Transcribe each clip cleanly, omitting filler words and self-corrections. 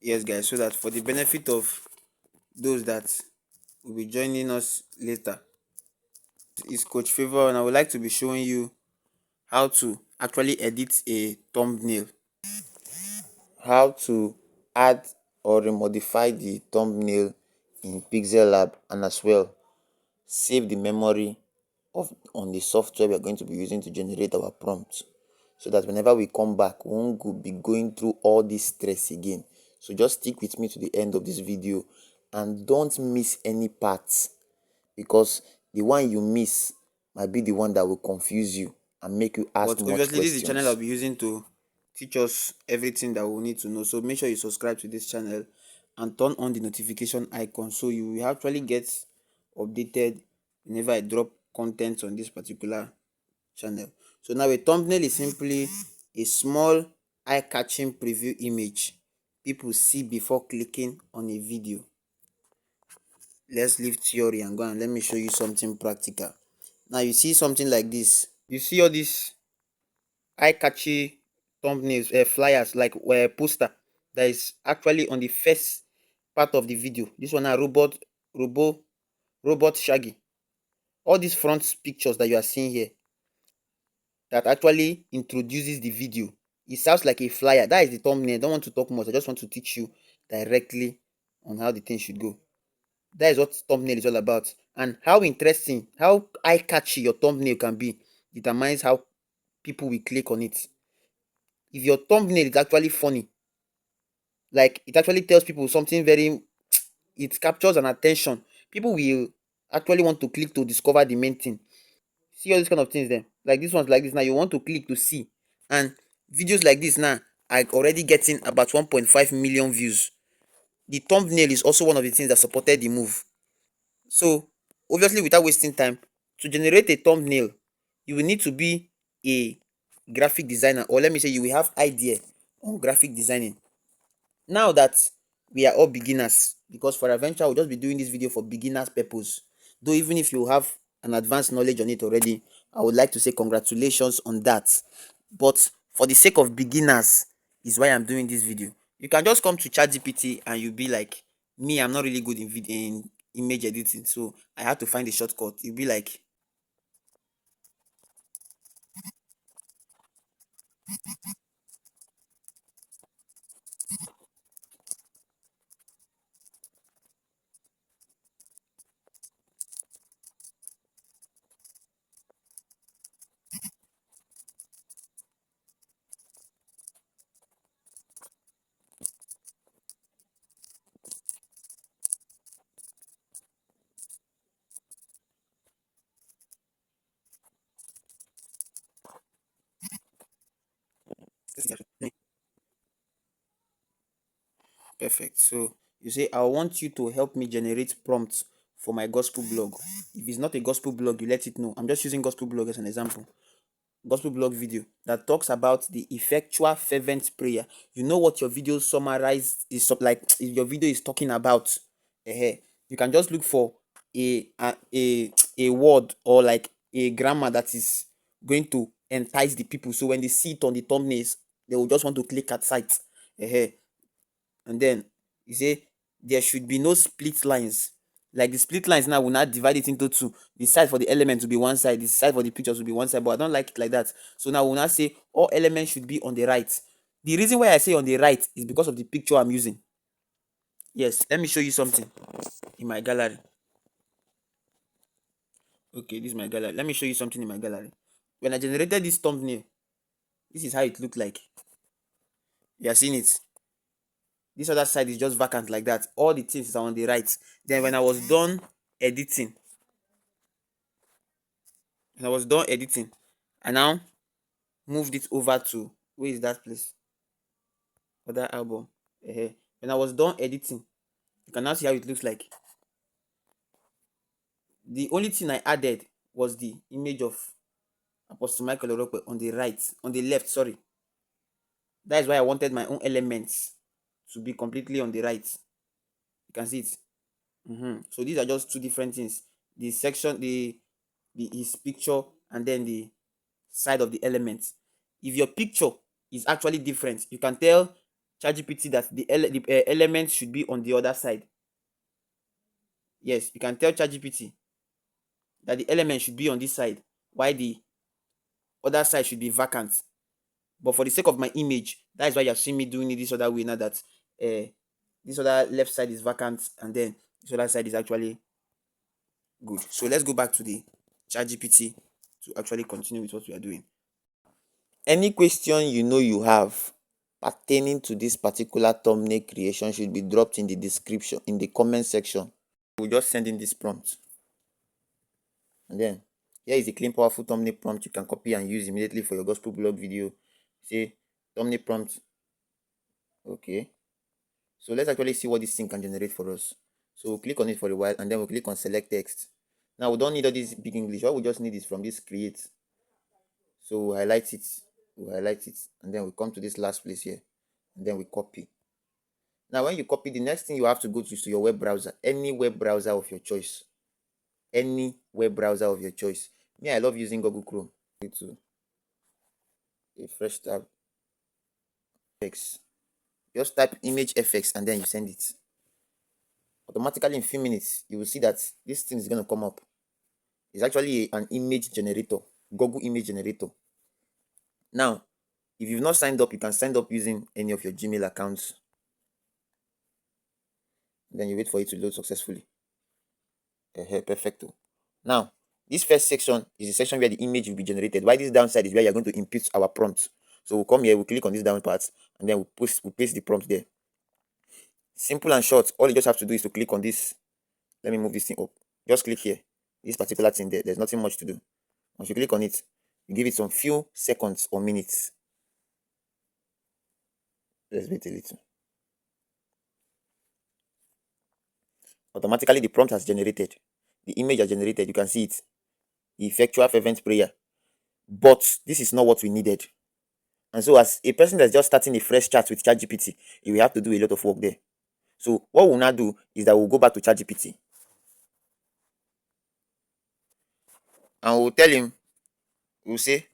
Yes, guys, so that for the benefit of those that will be joining us later, is Coach Favor, and I would like to be showing you how to actually edit a thumbnail, how to add or remodify the thumbnail in Pixel Lab, and as well save the memory of on the software we are going to be using to generate our prompts, so that whenever we come back we won't be going through all this stress again. So just stick with me to the end of this video and don't miss any parts, because the one you miss might be the one that will confuse you and make you ask But much obviously, this is the channel I'll questions. be using to teach us everything that we need to know. So make sure you subscribe to this channel and turn on the notification icon so you will actually get updated whenever I drop content on this particular channel. So now a thumbnail is simply a small eye-catching preview image people see before clicking on a video. Let's leave theory and go, and let me show you something practical. Now you see something like this. You see all these eye-catchy thumbnails, flyers, like poster that is actually on the first part of the video. This one, robo, robot Shaggy. All these front pictures that you are seeing here that actually introduces the video. It sounds like a flyer. That is the thumbnail. I don't want to talk much. I just want to teach you directly on how the thing should go. That is what thumbnail is all about. And how interesting, how eye-catchy your thumbnail can be determines how people will click on it. If your thumbnail is actually funny, like it actually tells people something very, it captures an attention, people will actually want to click to discover the main thing. See all these kind of things then, like this one's like this now, you want to click to see. And videos like this now are already getting about 1.5 million views. The thumbnail is also one of the things that supported the move. So obviously, without wasting time, to generate a thumbnail, you will need to be a graphic designer, or let me say you will have idea on graphic designing. Now that we are all beginners, because for adventure we'll just be doing this video for beginners purpose, though even if you have an advanced knowledge on it already, I would like to say congratulations on that. But for the sake of beginners is why I'm doing this video. You can just come to ChatGPT and you'll be like, me, I'm not really good in video in image editing, so I had to find a shortcut. You'll be like, perfect. So you say, I want you to help me generate prompts for my gospel blog. If it's not a gospel blog, you let it know. I'm just using gospel blog as an example. Gospel blog video that talks about the effectual fervent prayer. You know what your video summarized is like, if your video is talking about. You can just look for a word or like a grammar that is going to entice the people. So when they see it on the thumbnails, they will just want to click at sight. And then you say there should be no split lines. Like the split lines now will not divide it into two. The side for the element will be one side, the side for the pictures will be one side, but I don't like it like that. So now we'll not say all elements should be on the right. The reason why I say on the right is because of the picture I'm using. Yes, let me show you something in my gallery. Okay, this is my gallery. Let me show you something in my gallery. When I generated this thumbnail, this is how it looked like. You are seeing it. This other side is just vacant like that. All the things are on the right. Then when I was done editing, I now moved it over to, where is that place? Other album. When I was done editing, you can now see how it looks like. The only thing I added was the image of Apostle Michael Orope on the right, on the left, sorry. That is why I wanted my own elements to be completely on the right. You can see it. So these are just two different things. The section, the his picture, and then the side of the elements. If your picture is actually different, you can tell ChatGPT that the elements should be on the other side. Yes, you can tell ChatGPT that the element should be on this side, while the other side should be vacant. But for the sake of my image, that is why you're seeing me doing it this other way now, that this other left side is vacant and then this other side is actually good. So let's go back to the ChatGPT to actually continue with what we are doing. Any question you have pertaining to this particular thumbnail creation should be dropped in the description, in the comment section. We'll just send in this prompt. And then here is a clean, powerful thumbnail prompt you can copy and use immediately for your gospel blog video. Say thumbnail prompt. Okay. So let's actually see what this thing can generate for us. So we'll click on it for a while and then we'll click on select text. Now we don't need all this big English. All we just need is from this create. So we'll highlight it. And then we come to this last place here. And then we copy. Now when you copy, the next thing you have to go to is to your web browser. Any web browser of your choice. Me, I love using Google Chrome. To a fresh tab. FX. Just type image FX and then you send it. Automatically in few minutes, you will see that this thing is going to come up. It's actually an image generator, Google image generator. Now, if you've not signed up, you can sign up using any of your Gmail accounts. Then you wait for it to load successfully. Perfecto. Now, this first section is the section where the image will be generated. While this downside is where you're going to input our prompt. So we'll come here, we'll click on this down part, and then we'll paste the prompt there. Simple and short. All you just have to do is to click on this. Let me move this thing up. Just click here. This particular thing there. There's nothing much to do. Once you click on it, you give it some few seconds or minutes. Let's wait a little. Automatically, the prompt has generated. The image has generated. You can see it. The effectual fervent prayer. But this is not what we needed. And so as a person that's just starting a fresh chat with ChatGPT, you will have to do a lot of work there. So what we'll now do is that we'll go back to ChatGPT. And we'll tell him, we'll say,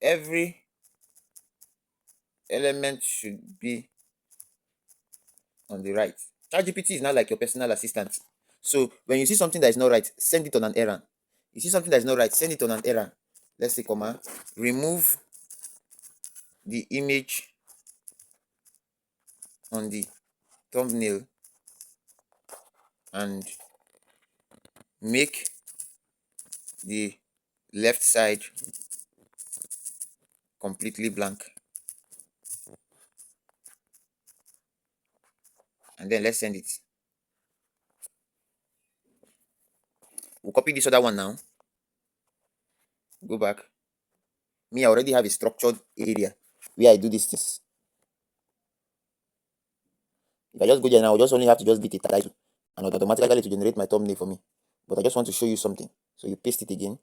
every element should be on the right. ChatGPT is now like your personal assistant. So when you see something that is not right, send it on an errand. You see something that is not right, send it on an errand. Let's say, comma, remove the image on the thumbnail and make the left side completely blank. And then let's send it. We'll copy this other one now. Go back. I already have a structured area where I do these things. If I just go there now, I just only have to just beat a title and automatically to generate my thumbnail for me. But I just want to show you something. So you paste it again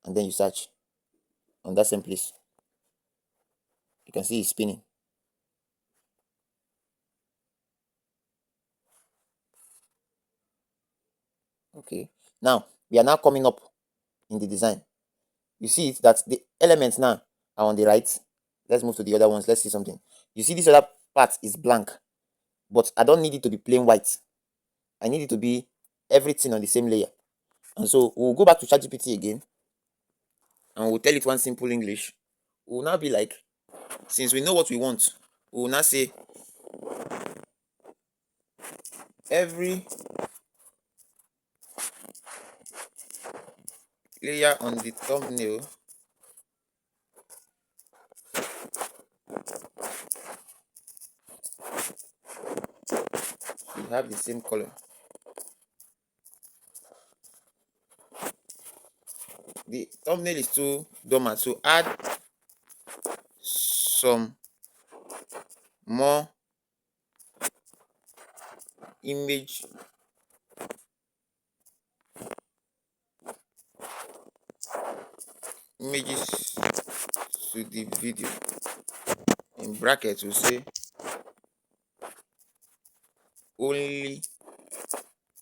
and then you search on that same place. You can see it's spinning. Okay. Now, we are now coming up in the design. You see it that the elements now are on the right. Let's move to the other ones. Let's see something. You see this other part is blank, but I don't need it to be plain white. I need it to be everything on the same layer. And so we'll go back to ChatGPT again and we'll tell it one simple English. We'll now be like, since we know what we want, we'll now say every layer on the thumbnail should have the same color. The thumbnail is too dormant, so add some more images to the video. In brackets we'll say only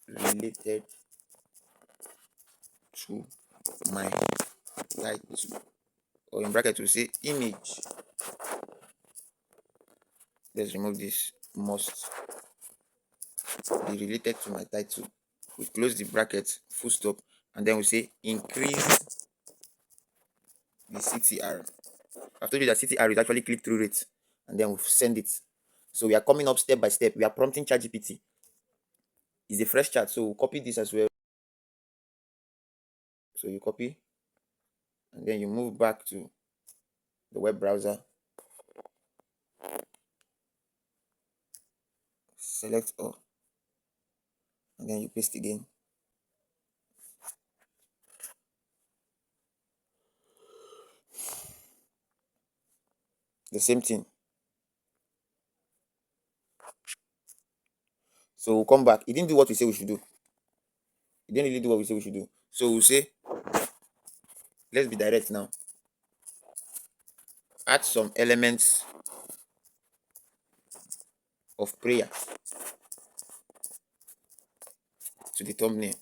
related to my title, or in brackets we'll say image Let's remove this must be related to my title. We close the bracket, full stop, and then we say increase the CTR. I've told you that CTR is actually click through rate, and then we send it. So we are coming up step by step. We are prompting ChatGPT. It's a fresh chat, so we'll copy this as well. So you copy, and then you move back to the web browser, select all, and then you paste again. The same thing. So we'll come back. It didn't do what we say we should do. It didn't really do what we say we should do. So we'll say, let's be direct now. Add some elements of prayer to the thumbnail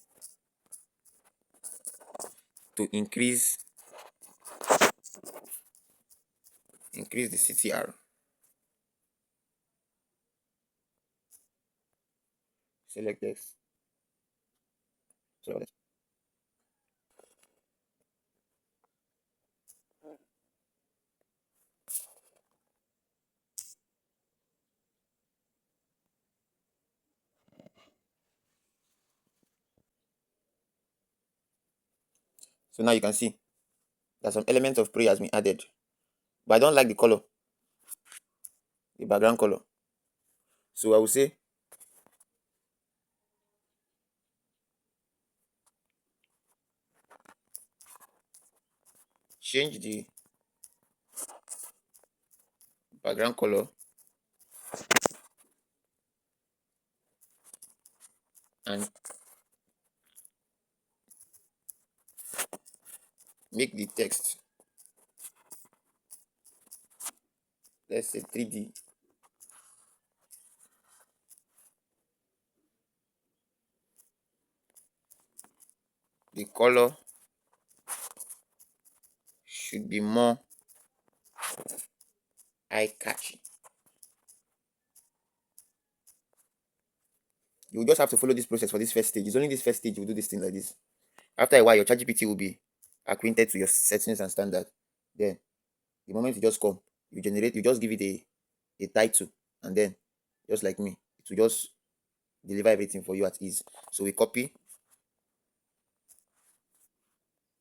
to increase the CTR. Select this. So now you can see that some elements of prayer has been added. But I don't like the color, the background color. So I will say change the background color and make the text, let's say 3D. The color should be more eye-catchy. You just have to follow this process for this first stage. It's only this first stage you will do this thing like this. After a while, your ChatGPT will be acquainted to your settings and standard. Then, the moment you just come, you just give it a title, and then, just like me, it will just deliver everything for you at ease. So we copy,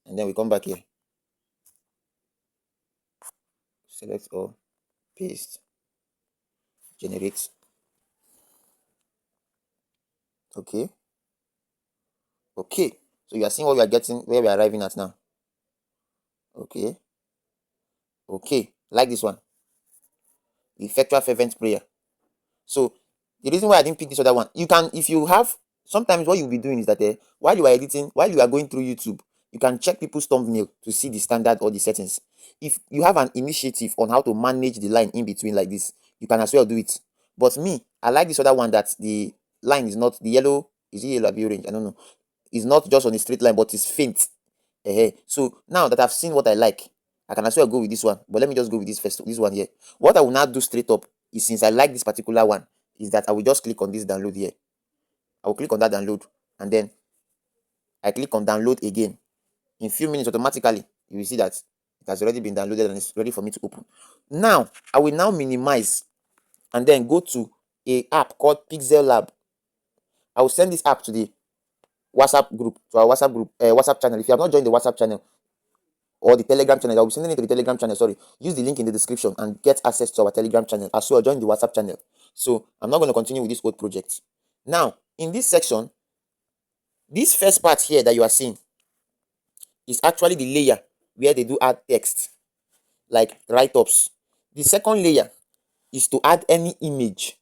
and then we come back here. Select all, paste, generate. Okay. Okay. So you are seeing what we are getting, where we are arriving at now. Okay. Okay. Like this one. Effectual fervent prayer. So the reason why I didn't pick this other one, you can, if you have, sometimes what you'll be doing is that while you are editing, while you are going through YouTube, you can check people's thumbnail to see the standard or the settings. If you have an initiative on how to manage the line in between like this, you can as well do it. But me, I like this other one that the line is not the yellow. Is it yellow or orange? I don't know. It's not just on a straight line, but it's faint. So now that I've seen what I like, I can as well go with this one. But let me just go with this one here. What I will now do straight up is, since I like this particular one, is that I will just click on this download here. I will click on that download, and then I click on download again. In few minutes, automatically, you will see that it has already been downloaded and it's ready for me to open. Now, I will now minimize and then go to a app called Pixel Lab. I will send this app to the WhatsApp group, to our WhatsApp channel. If you have not joined the WhatsApp channel or the Telegram channel, I'll be sending it to the Telegram channel. Sorry, use the link in the description and get access to our Telegram channel as well. Join the WhatsApp channel. So I'm not going to continue with this old project. Now, in this section, this first part here that you are seeing is actually the layer where they do add text, like write-ups. The second layer is to add any image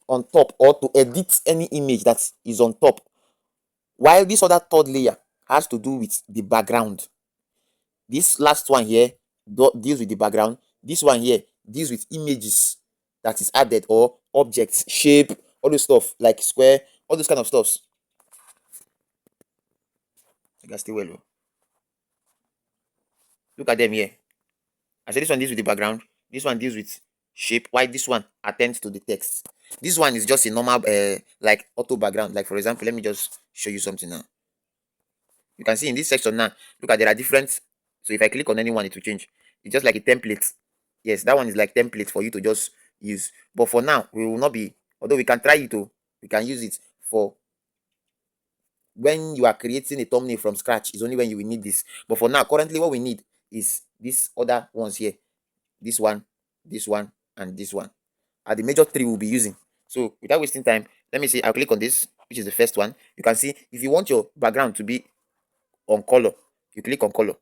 on top, or to edit any image that is on top, while this other third layer has to do with the background. This last one here deals with the background. This one here deals with images that is added, or objects, shape, all those stuff like square, all those kind of stuffs. You can stay well. Look at them here. I said this one deals with the background. This one deals with shape, while this one attends to the text. This one is just a normal like auto background. Like for example, let me just show you something now. You can see in this section now, look at there are different. So if I click on any one, it will change. It's just like a template. Yes, that one is like template for you to just use. But for now, we will not be, although we can try it to, we can use it for when you are creating a thumbnail from scratch. Is only when you will need this. But for now, currently what we need is these other ones here. This one, and this one are the major three we'll be using. So without wasting time, let me see. I'll click on this, which is the first one. You can see if you want your background to be on color, you click on color,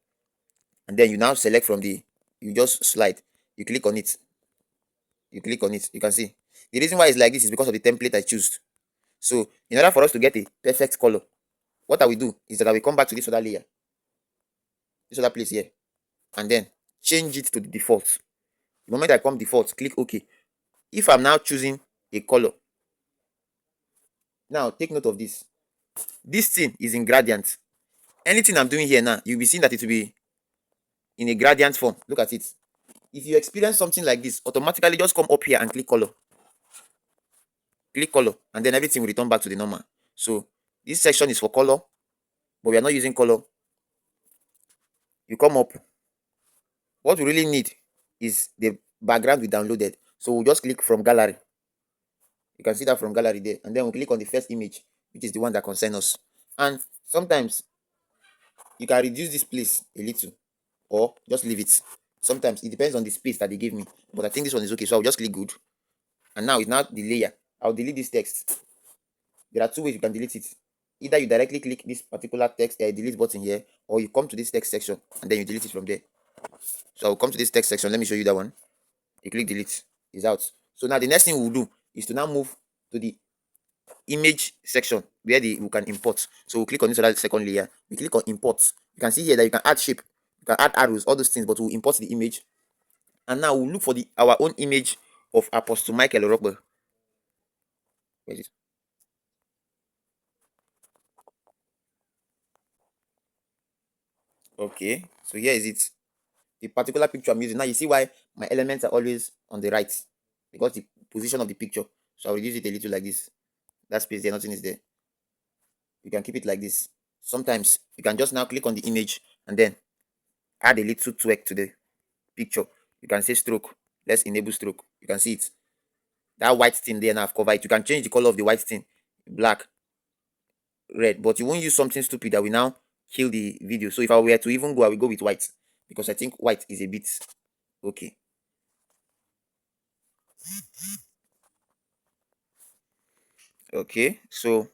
and then you now select from the, you just slide, you click on it, you can see the reason why it's like this is because of the template I choose. So in order for us to get a perfect color, what I will do is that I will come back to this other layer, this other place here, and then change it to the default. The moment I come default, click OK. If I'm now choosing a color, now take note of this. This thing is in gradient. Anything I'm doing here now, you'll be seeing that it will be in a gradient form. Look at it. If you experience something like this, automatically just come up here and click color. Click color, and then everything will return back to the normal. So this section is for color, but we are not using color. You come up. What we really need is the background we downloaded. So we'll just click from gallery. You can see that from gallery there, and then we'll click on the first image, which is the one that concerns us. And sometimes you can reduce this place a little, or just leave it. Sometimes it depends on the space that they give me, but I think this one is okay, so I'll just click good. And now it's not the layer. I'll delete this text. There are two ways you can delete it. Either you directly click this particular text delete button here, or you come to this text section and then you delete it from there. So I'll come to this text section. Let me show you that one. You click delete, it's out. So now the next thing we'll do is to now move to the image section where we can import. So we'll click on this other second layer. We click on import. You can see here that you can add shape, you can add arrows, all those things, but we'll import the image. And now we'll look for our own image of Apostle Michael Orokbe. Where is it? Okay, so here is it. The particular picture I'm using. Now you see why my elements are always on the right, because the position of the picture. So I'll reduce it a little like this. That space there, nothing is there. You can keep it like this. Sometimes you can just now click on the image and then add a little twerk to the picture. You can say stroke. Let's enable stroke. You can see it. That white thing there now I've covered it. You can change the color of the white thing, black, red, but you won't use something stupid that will now kill the video. So if I were to even go, I will go with white, because I think white is a bit okay. Okay, so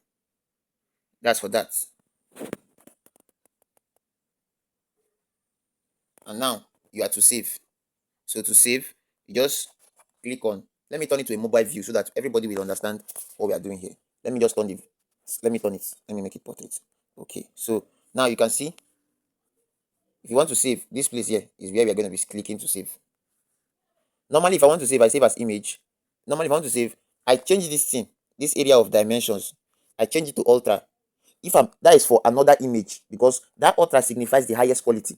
that's for that. And now you are to save. So to save, you just click on, let me turn it to a mobile view so that everybody will understand what we are doing here. Let me just turn it. Let me turn it. Let me make it portrait. Okay, so now you can see, if you want to save, this place here is where we are going to be clicking to save. Normally, if I want to save, I save as image. Normally, if I want to save, I change this thing, this area of dimensions. I change it to ultra. If I'm, that is for another image, because that ultra signifies the highest quality.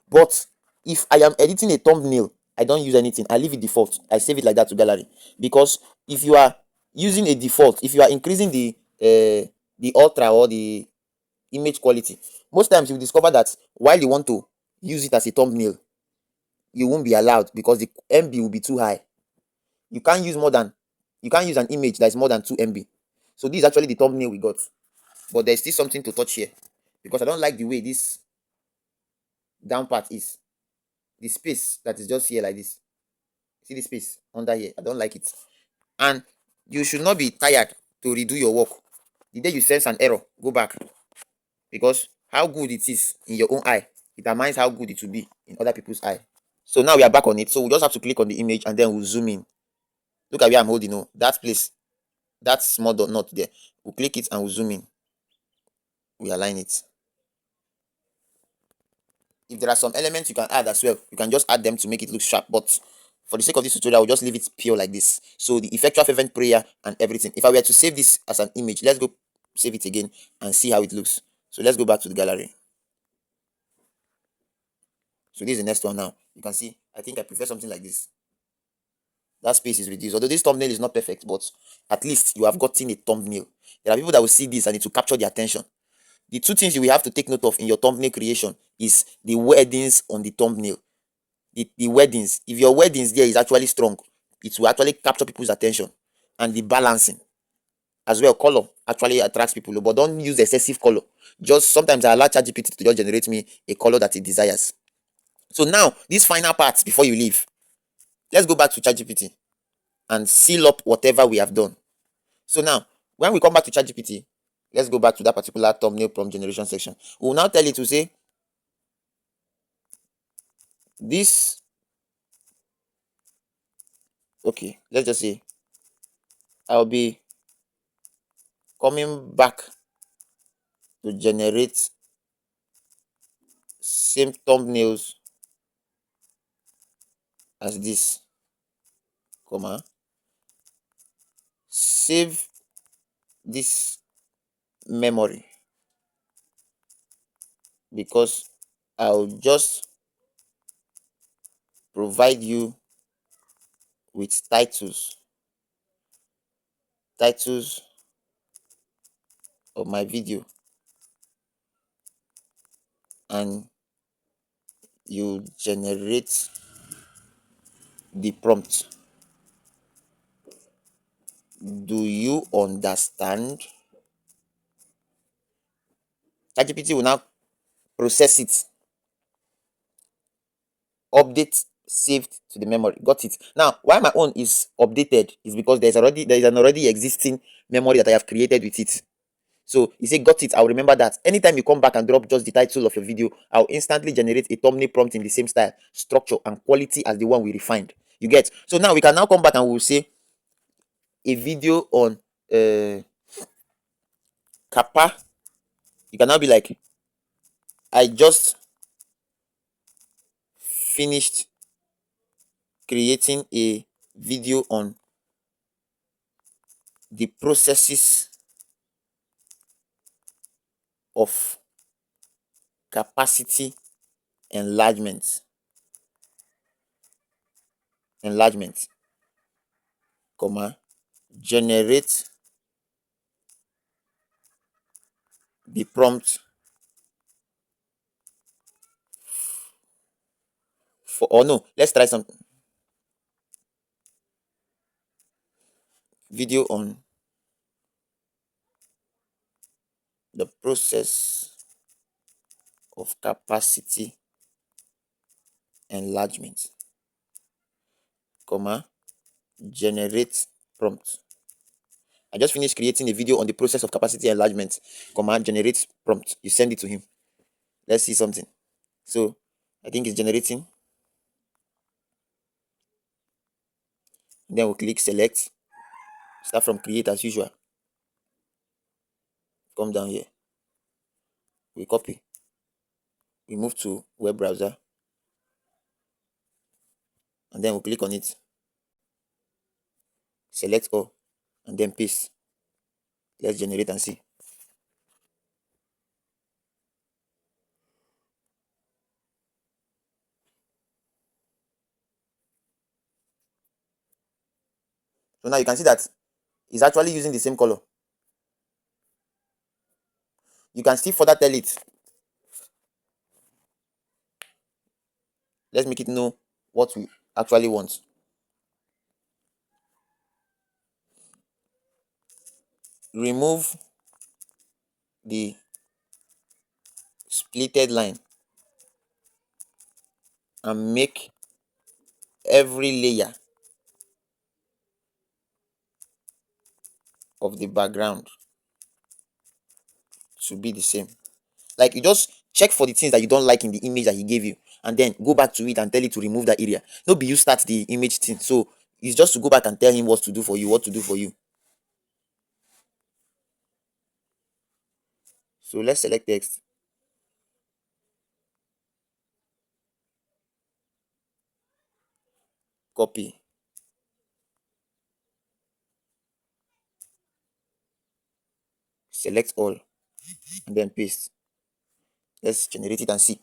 But if I am editing a thumbnail, I don't use anything. I leave it default. I save it like that to gallery. Because if you are using a default, if you are increasing the ultra or the image quality, most times you will discover that while you want to use it as a thumbnail, you won't be allowed because the MB will be too high. You can't use more than, you can't use an image that is more than 2 MB. So this is actually the thumbnail we got. But there's still something to touch here, because I don't like the way this down part is. The space that is just here like this. See the space under here? I don't like it. And you should not be tired to redo your work. The day you sense an error, go back. Because how good it is in your own eye determines how good it will be in other people's eye. So now we are back on it. So we just have to click on the image and then we'll zoom in. Look at where I'm holding. Oh, that place, that small dot not there. We'll click it and we'll zoom in. We align it. If there are some elements you can add as well, you can just add them to make it look sharp. But for the sake of this tutorial, I will just leave it pure like this. So the effectual fervent prayer and everything. If I were to save this as an image, let's go save it again and see how it looks. So let's go back to the gallery. So this is the next one now. You can see, I think I prefer something like this. That space is reduced. Although this thumbnail is not perfect, but at least you have gotten a thumbnail. There are people that will see this and it will capture their attention. The two things you will have to take note of in your thumbnail creation is the wordings on the thumbnail. The wordings. If your wordings there is actually strong, it will actually capture people's attention. And the balancing as well, color actually attracts people, but don't use excessive color. Just sometimes I allow ChatGPT to just generate me a color that it desires. So now, this final part before you leave, let's go back to ChatGPT and seal up whatever we have done. So now, when we come back to ChatGPT, let's go back to that particular thumbnail prompt generation section. We will now tell it to say, this, okay, let's just say, I'll be coming back to generate same thumbnails as this, comma, save this memory because I'll just provide you with titles of my video, and you generate the prompt. Do you understand? ChatGPT will now process it, update, saved to the memory. Got it. Now, why my own is updated is because there is an already existing memory that I have created with it. So you say got it, I'll remember that. Anytime you come back and drop just the title of your video, I'll instantly generate a thumbnail prompt in the same style, structure, and quality as the one we refined. You get? So now we can now come back and we'll say a video on kappa. You can now be like, I just finished creating a video on the processes of capacity enlargement, comma, generate the prompt for, or no, let's try some video on the process of capacity enlargement, comma, generate prompt. I just finished creating a video on the process of capacity enlargement, comma, generate prompt. You send it to him. Let's see something. So I think it's generating. Then we'll click select, start from create as usual. Come down here. We copy. We move to web browser. And then we'll click on it. Select all. And then paste. Let's generate and see. So now you can see that it's actually using the same color. You can still further tell it. Let's make it know what we actually want. Remove the splitted line and make every layer of the background to be the same. Like, you just check for the things that you don't like in the image that he gave you, and then go back to it and tell it to remove that area. No be you start the image thing. So it's just to go back and tell him what to do for you, what to do for you. So let's select text. Copy. Select all. And then paste. Let's generate it and see.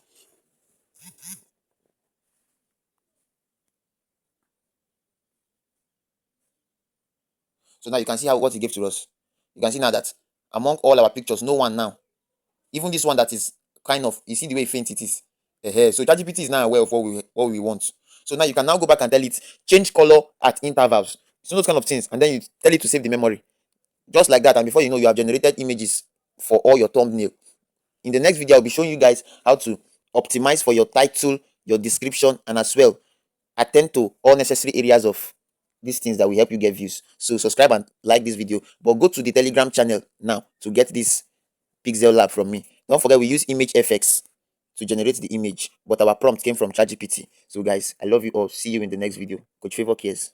So now you can see how what he gave to us. You can see now that among all our pictures, no one now, even this one that is kind of, you see the way faint it is. So ChatGPT is now aware of what we want. So now you can now go back and tell it change color at intervals. So those kind of things, and then you tell it to save the memory. Just like that, and before you know, you have generated images for all your thumbnail. In the next video, I'll be showing you guys how to optimize for your title, your description, and as well attend to all necessary areas of these things that will help you get views. So subscribe and like this video, but go to the Telegram channel now to get this Pixel Lab from me. Don't forget, we use image FX to generate the image, but our prompt came from ChatGPT. So guys, I love you all. See you in the next video. Coach Favor cares.